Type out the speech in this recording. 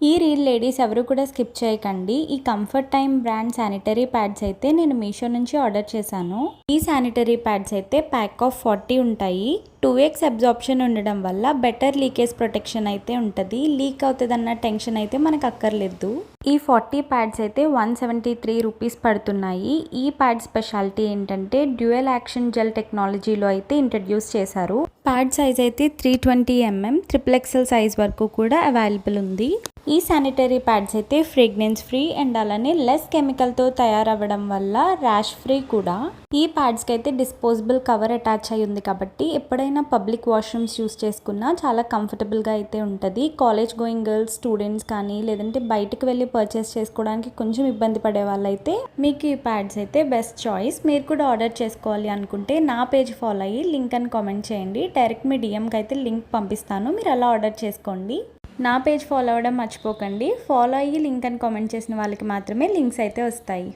ఈ reel ladies ఎవరు కూడా స్కిప్ చేయకండి. ఈ comfort time brand sanitary pads అయితే నేను మీషో నుంచి ఆర్డర్ చేశాను. ఈ శానిటరీ ప్యాడ్స్ అయితే ప్యాక్ ఆఫ్ 40 ఉంటాయి. 2x అబ్జార్ప్షన్ ఉండడం వల్ల బెటర్ లీకేజ్ ప్రొటెక్షన్ అయితే ఉంటుంది. లీక్ అవుతుందన్న టెన్షన్ అయితే మనకు అక్కర్లేదు. ఈ 40 ప్యాడ్స్ అయితే 173 రూపీస్ పడుతున్నాయి. ఈ ప్యాడ్ స్పెషాలిటీ ఏంటంటే డ్యూయల్ యాక్షన్ జెల్ టెక్నాలజీలో అయితే ఇంట్రడ్యూస్ చేశారు. ప్యాడ్ సైజ్ అయితే 320 mm, XXL సైజ్ వరకు కూడా అవైలబుల్ ఉంది. ఈ శానిటరీ ప్యాడ్స్ అయితే ఫ్రేగ్రెన్స్ ఫ్రీ అండ్ అలానే లెస్ కెమికల్తో తయారవ్వడం వల్ల ర్యాష్ ఫ్రీ కూడా. ఈ ప్యాడ్స్కి అయితే డిస్పోజబుల్ కవర్ అటాచ్ అయి ఉంది కాబట్టి ఎప్పుడైనా పబ్లిక్ వాష్రూమ్స్ యూస్ చేసుకున్నా చాలా కంఫర్టబుల్గా అయితే ఉంటుంది. కాలేజ్ గోయింగ్ గర్ల్స్, స్టూడెంట్స్ కానీ లేదంటే బయటకు వెళ్ళి పర్చేస్ చేసుకోవడానికి కొంచెం ఇబ్బంది పడే వాళ్ళైతే మీకు ఈ ప్యాడ్స్ అయితే బెస్ట్ చాయిస్. మీరు కూడా ఆర్డర్ చేసుకోవాలి అనుకుంటే నా పేజ్ ఫాలో అయ్యి లింక్ అని కామెంట్ చేయండి. డైరెక్ట్ మీ డిఎంకి అయితే లింక్ పంపిస్తాను, మీరు అలా ఆర్డర్ చేసుకోండి. నా పేజ్ ఫాలో అవ్వడం మర్చిపోకండి. ఫాలో అయ్యి లింక్ అని కామెంట్ చేసిన వాళ్ళకి మాత్రమే లింక్స్ అయితే వస్తాయి.